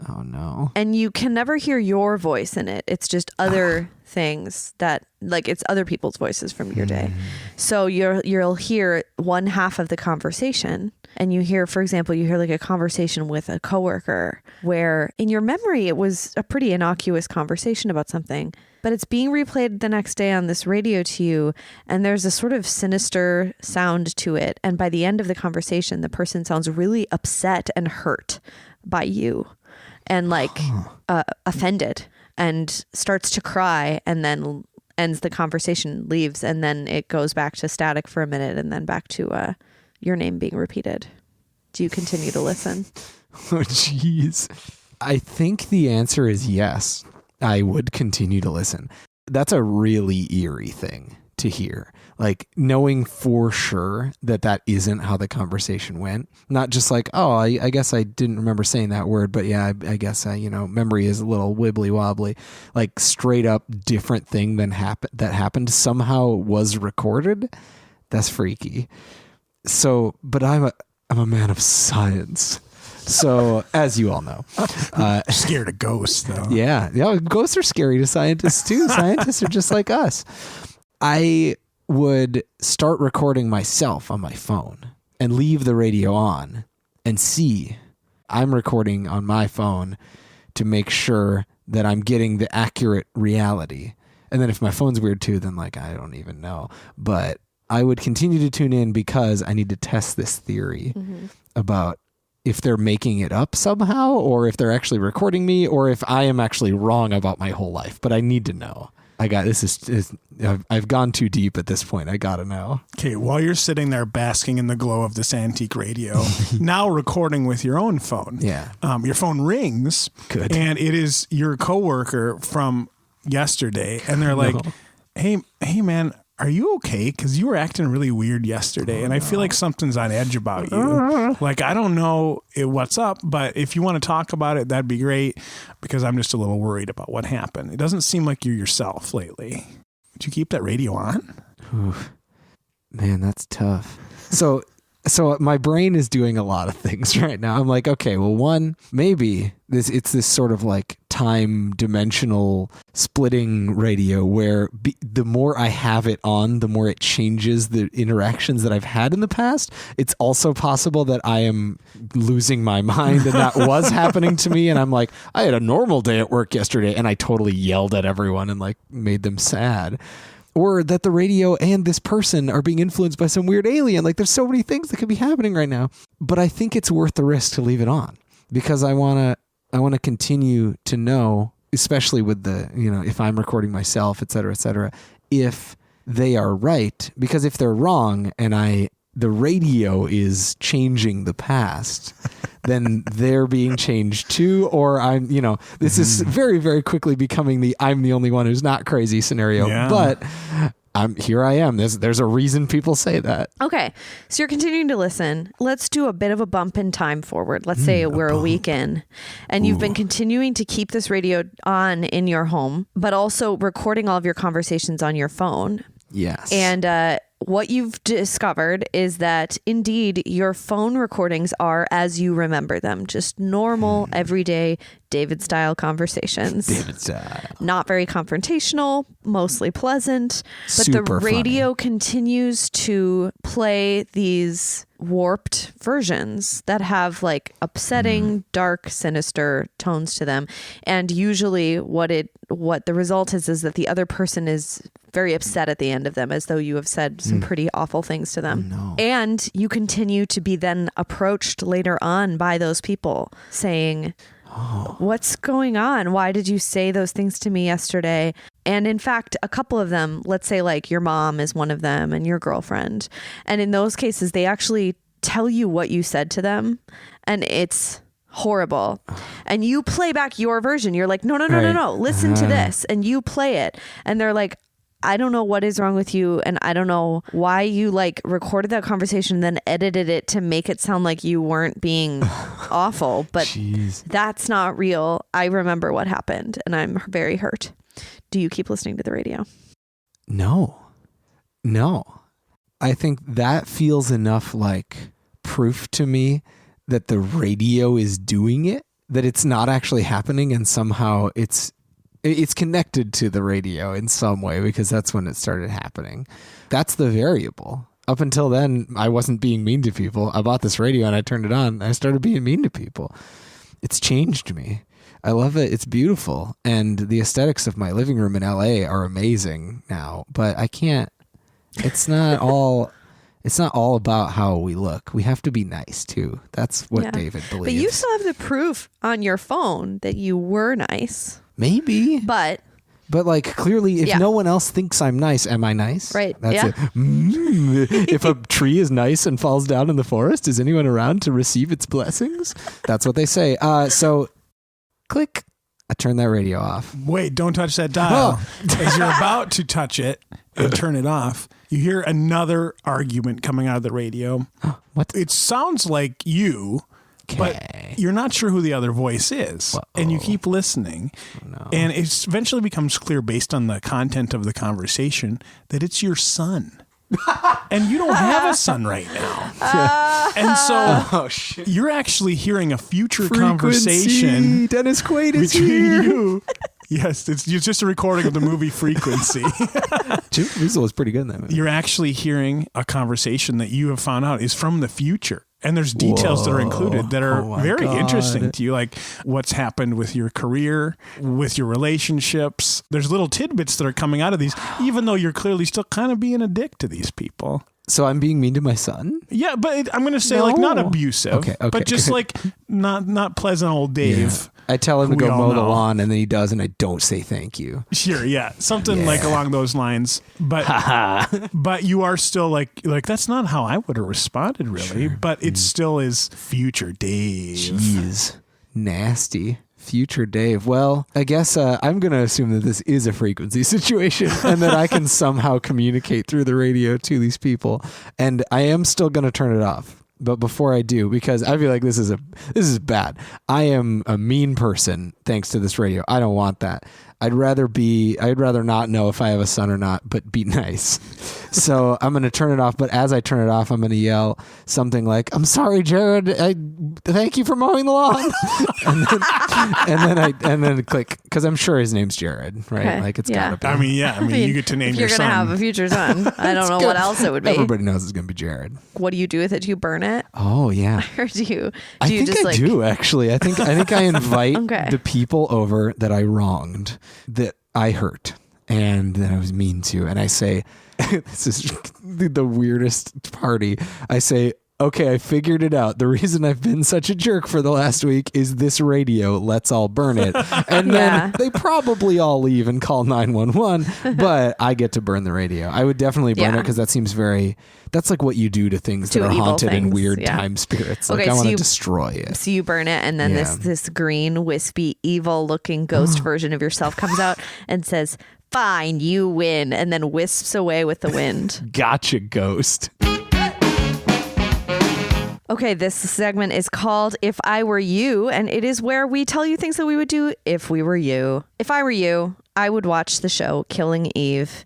Oh no. And you can never hear your voice in it. It's just other things that like it's other people's voices from your day. So you'll hear one half of the conversation and you hear, for example, like a conversation with a coworker where in your memory it was a pretty innocuous conversation about something, but it's being replayed the next day on this radio to you and there's a sort of sinister sound to it. And by the end of the conversation, the person sounds really upset and hurt by you. And like offended and starts to cry and then ends the conversation, leaves, and then it goes back to static for a minute and then back to your name being repeated. Do you continue to listen? Oh, jeez. I think the answer is yes. I would continue to listen. That's a really eerie thing to hear. Like knowing for sure that isn't how the conversation went. Not just like, oh, I guess I didn't remember saying that word, but yeah, I guess memory is a little wibbly wobbly. Like straight up different thing that happened somehow was recorded. That's freaky. So, but I'm a man of science. So, as you all know, scared of ghosts though. Yeah, ghosts are scary to scientists too. Scientists are just like us. I would start recording myself on my phone and leave the radio on and see I'm recording on my phone to make sure that I'm getting the accurate reality. And then if my phone's weird too, then like, I don't even know. But I would continue to tune in because I need to test this theory about if they're making it up somehow or if they're actually recording me or if I am actually wrong about my whole life. But I need to know. I've gone too deep at this point. I gotta know. Okay, while you're sitting there basking in the glow of this antique radio, now recording with your own phone. Yeah. Your phone rings. Good. And it is your coworker from yesterday, and they're like, "Hey, man, are you okay? Because you were acting really weird yesterday, and I feel like something's on edge about you. Like, I don't know what's up, but if you want to talk about it, that'd be great, because I'm just a little worried about what happened. It doesn't seem like you're yourself lately. Would you keep that radio on?" Oof. Man, that's tough. So my brain is doing a lot of things right now. I'm like, okay, well, one, maybe it's this sort of like time dimensional splitting radio where the more I have it on, the more it changes the interactions that I've had in the past. It's also possible that I am losing my mind and that was happening to me. And I'm like, I had a normal day at work yesterday and I totally yelled at everyone and like made them sad. Or that the radio and this person are being influenced by some weird alien. Like there's so many things that could be happening right now. But I think it's worth the risk to leave it on because I want to continue to know, especially with the, if I'm recording myself, et cetera, if they are right. Because if they're wrong and the radio is changing the past, then they're being changed too. Or this is very, very quickly becoming I'm the only one who's not crazy scenario. Yeah. But here I am. There's a reason people say that. Okay. So you're continuing to listen. Let's do a bit of a bump in time forward. Let's say we're a week in and you've been continuing to keep this radio on in your home, but also recording all of your conversations on your phone. Yes. And what you've discovered is that indeed your phone recordings are as you remember them, just normal, everyday David style conversations. David style. Not very confrontational, mostly pleasant. But Super the radio funny. continues to play these warped versions that have like upsetting, dark, sinister tones to them. And usually what the result is that the other person is very upset at the end of them, as though you have said some pretty awful things to them. No. And you continue to be then approached later on by those people saying, what's going on? Why did you say those things to me yesterday? And in fact, a couple of them, let's say like your mom is one of them and your girlfriend. And in those cases, they actually tell you what you said to them. And it's horrible. And you play back your version. You're like, no. Listen to this. And you play it. And they're like, I don't know what is wrong with you. And I don't know why you like recorded that conversation and then edited it to make it sound like you weren't being awful. But Jeez. That's not real. I remember what happened and I'm very hurt. Do you keep listening to the radio? No. I think that feels enough like proof to me that the radio is doing it, that it's not actually happening and somehow it's connected to the radio in some way because that's when it started happening. That's the variable. Up until then, I wasn't being mean to people. I bought this radio and I turned it on and I started being mean to people. It's changed me. I love it. It's beautiful. And the aesthetics of my living room in LA are amazing now, but I can't, it's not all about how we look. We have to be nice too. That's what David believes. But you still have the proof on your phone that you were nice. Maybe. But like clearly if no one else thinks I'm nice, am I nice? Right. That's it. If a tree is nice and falls down in the forest, is anyone around to receive its blessings? That's what they say. So click. I turn that radio off. Wait, don't touch that dial. As you're about to touch it and turn it off, you hear another argument coming out of the radio. What? It sounds like you, but you're not sure who the other voice is. And you keep listening. And it eventually becomes clear based on the content of the conversation that it's your son. And you don't have a son right now. And so you're actually hearing a future conversation. Dennis Quaid is between here. You. Yes, it's just a recording of the movie Frequency. Jim Caviezel was pretty good in that movie. You're actually hearing a conversation that you have found out is from the future. And there's details that are included that are very interesting to you, like what's happened with your career, with your relationships. There's little tidbits that are coming out of these, even though you're clearly still kind of being a dick to these people. So I'm being mean to my son? Yeah, but I'm going to say like not abusive, okay, but just like not pleasant old Dave. Yeah. I tell him to go mow the lawn and then he does and I don't say thank you. Sure, yeah. Something like along those lines. But but you are still like that's not how I would have responded really, but it still is future Dave. Jeez. Nasty. Future Dave. Well, I guess I'm going to assume that this is a frequency situation and that I can somehow communicate through the radio to these people. And I am still going to turn it off. But before I do, because I feel like this is bad. I am a mean person thanks to this radio. I don't want that. I'd rather not know if I have a son or not, but be nice. So I'm going to turn it off. But as I turn it off, I'm going to yell something like, "I'm sorry, Jared. Thank you for mowing the lawn." and then click, because I'm sure his name's Jared, right? Okay. Like it's Yeah. gotta be. I mean, you get to name your You're son. going to have a future son. I don't know what else it would be. Everybody knows it's going to be Jared. What do you do with it? Do you burn it? Oh yeah. Or do you I think just I do actually. I think I invite Okay. the people over that I wronged, that I hurt, and that I was mean to, and I say, this is the weirdest party. I say, okay, I figured it out. The reason I've been such a jerk for the last week is this radio. Let's all burn it. And then they probably all leave and call 911, but I get to burn the radio. I would definitely burn it because that seems that's like what you do to things that are haunted and weird time spirits. Like I want to destroy it. So you burn it, and then this green, wispy, evil looking ghost version of yourself comes out and says, "Fine, you win," and then wisps away with the wind. Gotcha, ghost. Okay, this segment is called If I Were You, and it is where we tell you things that we would do if we were you. If I were you, I would watch the show Killing Eve.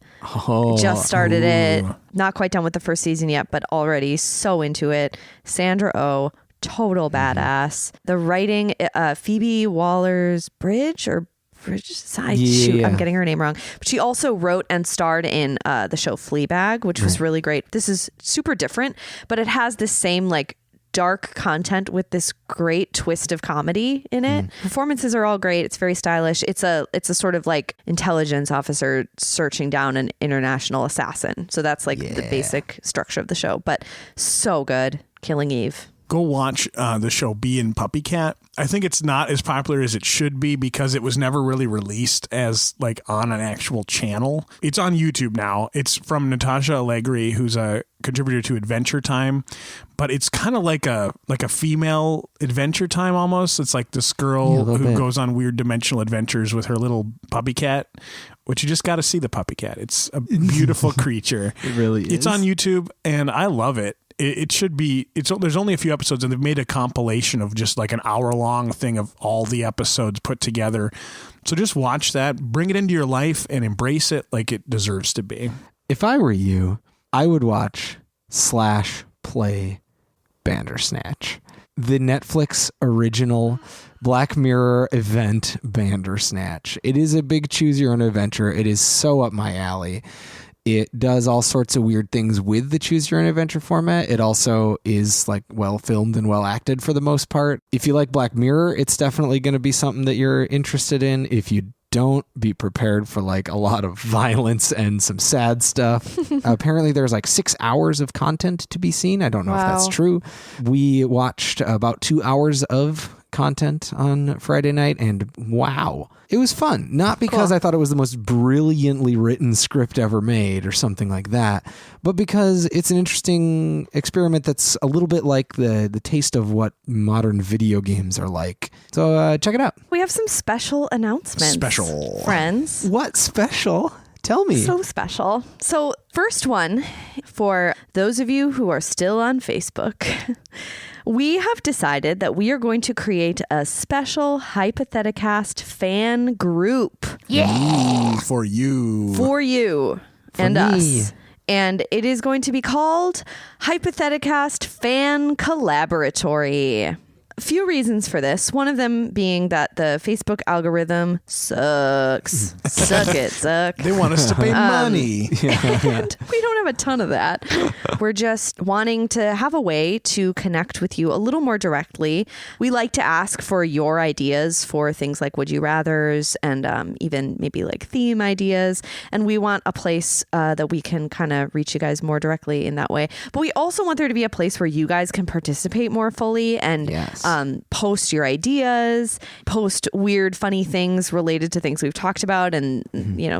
Just started it. Not quite done with the first season yet, but already so into it. Sandra Oh, total badass. The writing, Phoebe Waller-Bridge, shoot, I'm getting her name wrong. But she also wrote and starred in the show Fleabag, which was really great. This is super different, but it has the same like dark content with this great twist of comedy in it. Performances are all great. It's very stylish. It's a sort of like intelligence officer searching down an international assassin. So that's like the basic structure of the show, but so good. Killing Eve. Go watch the show Bee and Puppy Cat. I think it's not as popular as it should be because it was never really released as like on an actual channel. It's on YouTube now. It's from Natasha Allegri, who's a contributor to Adventure Time, but it's kind of like a female Adventure Time almost. It's like this girl who goes on weird dimensional adventures with her little puppy cat, which you just got to see the puppy cat. It's a beautiful creature. It really is. It's on YouTube and I love it. It should be, there's only a few episodes and they've made a compilation of just like an hour-long thing of all the episodes put together. So just watch that, bring it into your life and embrace it like it deserves to be. If I were you, I would watch / play Bandersnatch, the Netflix original Black Mirror event Bandersnatch. It is a big choose your own adventure. It is so up my alley. It does all sorts of weird things with the choose your own adventure format. It also is like well filmed and well acted for the most part. If you like Black Mirror, it's definitely going to be something that you're interested in. If you don't, be prepared for like a lot of violence and some sad stuff. Apparently there's like 6 hours of content to be seen. I don't know if that's true. We watched about 2 hours of content on Friday night and wow, it was fun. Not because I thought it was the most brilliantly written script ever made or something like that, but because it's an interesting experiment that's a little bit like the taste of what modern video games are like. So check it out. We have some special announcements. Friends. What special? Tell me. So special. So first one, for those of you who are still on Facebook, we have decided that we are going to create a special Hypotheticast fan group. Yeah. For you. For you and us. And it is going to be called Hypotheticast Fan Collaboratory. A few reasons for this. One of them being that the Facebook algorithm sucks. Suck it, suck. They want us to pay money. And we don't have a ton of that. We're just wanting to have a way to connect with you a little more directly. We like to ask for your ideas for things like Would You Rathers and even maybe like theme ideas. And we want a place that we can kind of reach you guys more directly in that way. But we also want there to be a place where you guys can participate more fully and Post your ideas, post weird, funny things related to things we've talked about, and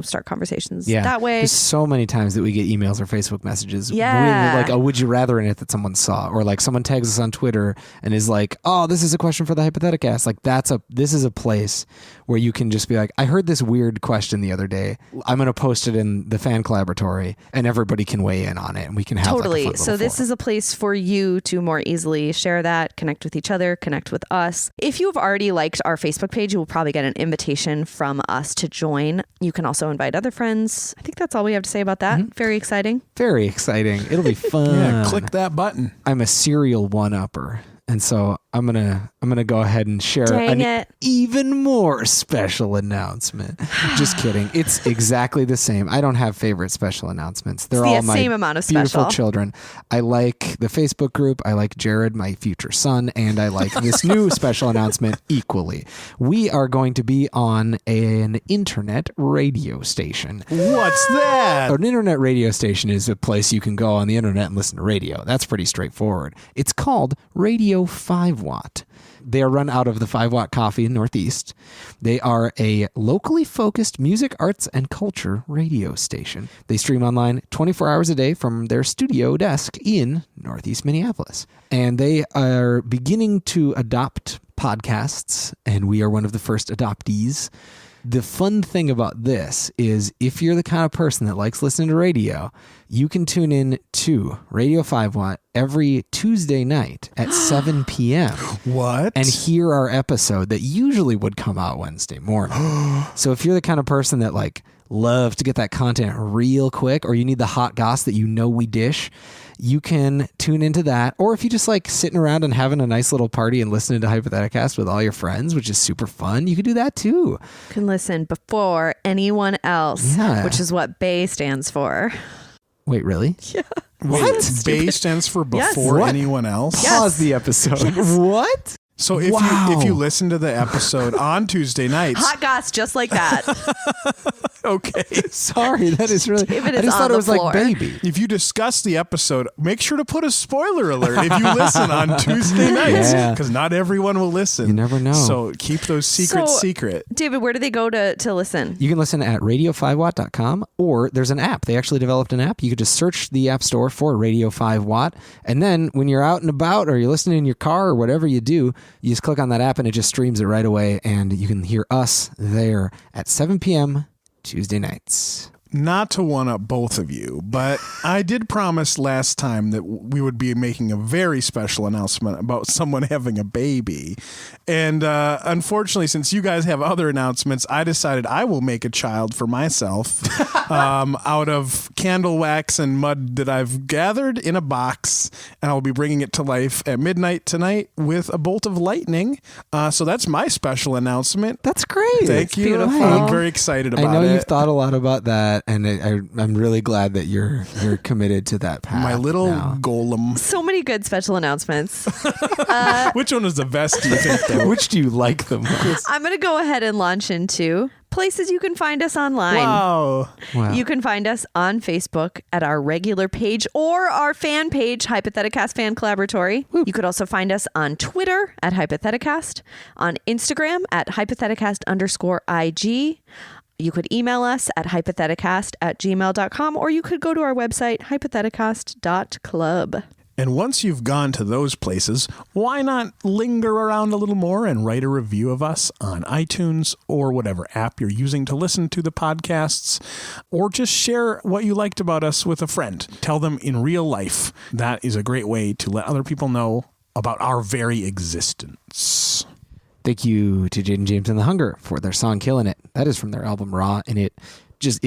start conversations that way. There's so many times that we get emails or Facebook messages with like a would you rather in it that someone saw, or like someone tags us on Twitter and is like, oh, this is a question for the Hypotheticast. Like this is a place where you can just be like, I heard this weird question the other day. I'm going to post it in the fan collaboratory and everybody can weigh in on it and we can have totally. Like, a fun so this is a place for you to more easily share that, connect with each other, connect with us. If you have already liked our Facebook page, you will probably get an invitation from us to join. You can also invite other friends. I think that's all we have to say about that. Very exciting. Very exciting. It'll be fun. Yeah, click that button. I'm a serial one-upper. And so I'm gonna go ahead and share an even more special announcement. Just kidding. It's exactly the same. I don't have favorite special announcements. They're all my same amount of beautiful special children. I like the Facebook group. I like Jared, my future son, and I like this new special announcement equally. We are going to be on an internet radio station. What's that? An internet radio station is a place you can go on the internet and listen to radio. That's pretty straightforward. It's called Radio 5 Watt. They are run out of the 5 Watt Coffee in Northeast. They are a locally focused music, arts, and culture radio station. They stream online 24 hours a day from their studio desk in Northeast Minneapolis. And they are beginning to adopt podcasts, and we are one of the first adoptees. The fun thing about this is if you're the kind of person that likes listening to radio, you can tune in to Radio 5 Watt every Tuesday night at 7 p.m. What? And hear our episode that usually would come out Wednesday morning. So if you're the kind of person that like love to get that content real quick, or you need the hot goss that we dish, you can tune into that. Or if you just like sitting around and having a nice little party and listening to Hypotheticast with all your friends, which is super fun, you could do that too. You can listen before anyone else, which is what BAY stands for. Wait, really? Yeah. What? BAY stands for before anyone else? Yes. Pause the episode. Yes. What? So if you listen to the episode on Tuesday nights, hot goss just like that. okay. Sorry, that is really. David I is just on thought it the was floor. like baby. If you discuss the episode, make sure to put a spoiler alert if you listen on Tuesday nights, because not everyone will listen. You never know. So keep those secrets secret. David, where do they go to listen? You can listen at radio5watt.com, or there's an app. They actually developed an app. You could just search the App Store for Radio 5 Watt, and then when you're out and about or you're listening in your car or whatever you do, you just click on that app and it just streams it right away, and you can hear us there at 7 p.m. Tuesday nights. Not to one-up both of you, but I did promise last time that we would be making a very special announcement about someone having a baby. And unfortunately, since you guys have other announcements, I decided I will make a child for myself out of candle wax and mud that I've gathered in a box, and I'll be bringing it to life at midnight tonight with a bolt of lightning. So that's my special announcement. That's great. Thank you. Beautiful. I'm very excited about it. I know you've thought a lot about that, and I'm really glad that you're committed to that path. My little now. golem. So many good special announcements. Which one is the best, do you think, though? Which do you like the most? I'm going to go ahead and launch into places you can find us online. Wow. You can find us on Facebook at our regular page or our fan page, Hypotheticast Fan Collaboratory. You could also find us on Twitter at Hypotheticast, on Instagram at Hypotheticast_IG. You could email us at hypotheticast@gmail.com, or you could go to our website, hypotheticast.club. And once you've gone to those places, why not linger around a little more and write a review of us on iTunes or whatever app you're using to listen to the podcasts, or just share what you liked about us with a friend. Tell them in real life. That is a great way to let other people know about our very existence. Thank you to Jaden James and the Hunger for their song Killing It. That is from their album Raw, and it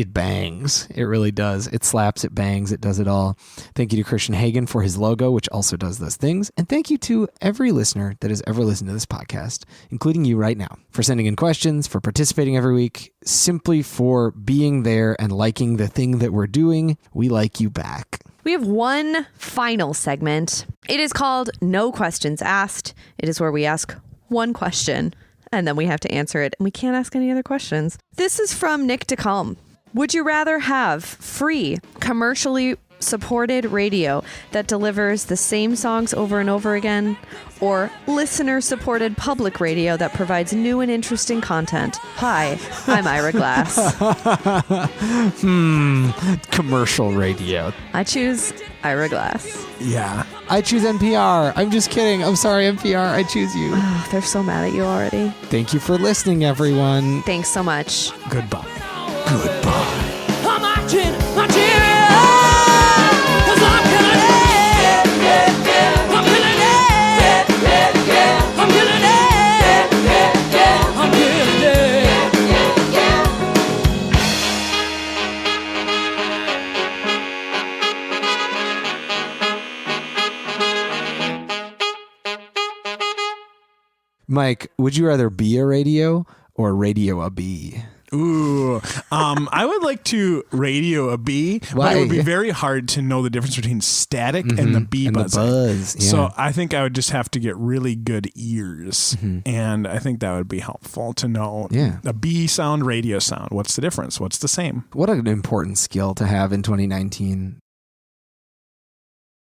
bangs. It really does. It slaps, it bangs, it does it all. Thank you to Christian Hagen for his logo, which also does those things. And thank you to every listener that has ever listened to this podcast, including you right now, for sending in questions, for participating every week, simply for being there and liking the thing that we're doing. We like you back. We have one final segment. It is called No Questions Asked. It is where we ask one question and then we have to answer it, and we can't ask any other questions. This is from Nick DeCalm. Would you rather have free, commercially supported radio that delivers the same songs over and over again, or listener supported public radio that provides new and interesting content? Hi, I'm Ira Glass. Commercial radio. I choose Ira Glass. Yeah. I choose NPR. I'm just kidding. I'm sorry, NPR. I choose you. Oh, they're so mad at you already. Thank you for listening, everyone. Thanks so much. Goodbye. Goodbye. I'm marching, marching. 'Cause I'm killing it. I'm killing it. I'm killing it. I'm killing it. Mike, would you rather be a radio or radio a bee? Ooh, I would like to radio a bee, Why? but it would be very hard to know the difference between static and the bee And the buzzing. buzz, yeah. So I think I would just have to get really good ears, and I think that would be helpful to know. Yeah. A bee sound, radio sound. What's the difference? What's the same? What an important skill to have in 2019.